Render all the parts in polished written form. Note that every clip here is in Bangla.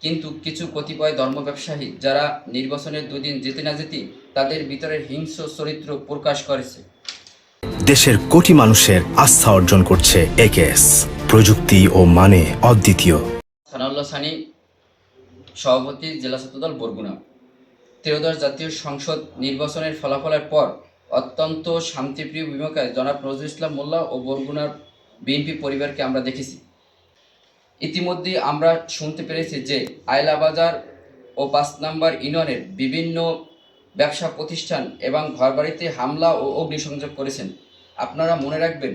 কিন্তু কিছু কতিপয় ধর্ম ব্যবসায়ী যারা নির্বাচনের দুদিন যেতে না যেতেই তাদের ভিতরের হিংস্র চরিত্র প্রকাশ করেছে। দেশের কোটি মানুষের আস্থা অর্জন করছে একেএস, প্রযুক্তি ও মানে অদ্বিতীয়। সানাউল্লাহ সানি, সভাপতি, জেলা ছাত্রদল বরগুনা। ত্রয়োদশ জাতীয় সংসদ নির্বাচনের ফলাফলের পর অত্যন্ত শান্তিপ্রিয় ভূমিকায় জনাব নজরুল ইসলাম মোল্লা ও বরগুনার বিএনপি পরিবারকে আমরা দেখেছি। ইতিমধ্যে আমরা শুনতে পেরেছি যে আয়লাবাজার ও ৫ নম্বর ইউনিয়নের বিভিন্ন ব্যবসা প্রতিষ্ঠান এবং ঘরবাড়িতে হামলা ও অগ্নিসংযোগ করেছেন। আপনারা মনে রাখবেন,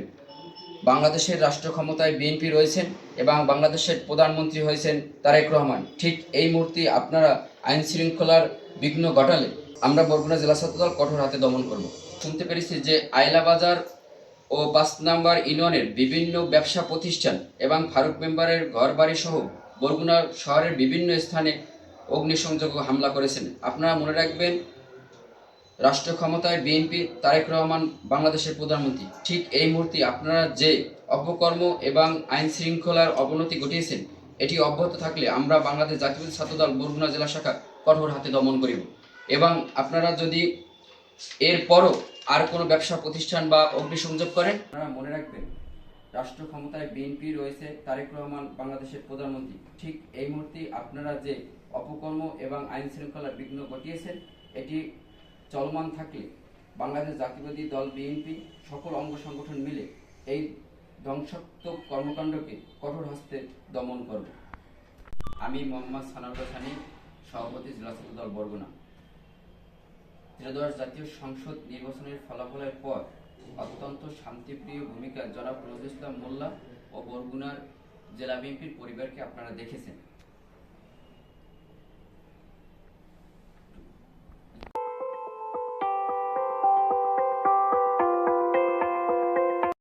বাংলাদেশের রাষ্ট্র ক্ষমতায় বিএনপি রয়েছেন এবং বাংলাদেশের প্রধানমন্ত্রী হয়েছেন তারেক রহমান। ঠিক এই মুহূর্তে আপনারা আইন শৃঙ্খলার বিঘ্ন ঘটালে আমরা বরগুনা জেলা ছাত্রদল কঠোর হাতে দমন করব। শুনতে পেরেছি যে আয়লাবাজার ও ৫ নম্বর ইউনিয়নের বিভিন্ন ব্যবসা প্রতিষ্ঠান এবং ফারুক মেম্বারের ঘরবাড়ি সহ বরগুনা শহরের বিভিন্ন স্থানে অগ্নিসংযোগ ও হামলা করেছেন। আপনারা মনে রাখবেন, রাষ্ট্র ক্ষমতায় বিএনপি, তারেক রহমান বাংলাদেশের প্রধানমন্ত্রী। ঠিক এই মুহূর্তে আপনারা যে অপকর্ম এবং আইন শৃঙ্খলার অবনতি ঘটিয়েছেন, এটি অব্যাহত থাকলে আমরা বাংলাদেশ জাতীয় ছাত্রদল বরগুনা জেলা শাখা কঠোর হাতে দমন করিব। এবং আপনারা যদি এরপরও আর কোনো ব্যবসা প্রতিষ্ঠান বা অগ্নিসংযোগ করেন, আপনারা মনে রাখবেন, রাষ্ট্র ক্ষমতায় বিএনপি রয়েছে, তারেক রহমান বাংলাদেশের প্রধানমন্ত্রী। ঠিক এই মুহূর্তে আপনারা যে অপকর্ম এবং আইন শৃঙ্খলার বিঘ্ন ঘটিয়েছেন, এটি চলমান থাকলে বাংলাদেশ জাতীয়বাদী দল বিএনপি সকল অঙ্গ সংগঠন মিলে এই ধ্বংসাত্মক কর্মকাণ্ডকে কঠোর হস্তে দমন করব। আমি মোহাম্মদ সানাউল্লাহ সানি, সভাপতি, জেলা ছাত্রদল বরগুনা। ত্রয়োদশ জাতীয় সংসদ নির্বাচনের ফলাফলের পর অত্যন্ত শান্তিপ্রিয় ভূমিকায় জনাব নজরুল ইসলাম মোল্লা ও বরগুনার জেলা বিএনপির পরিবারকে আপনারা দেখেছেন।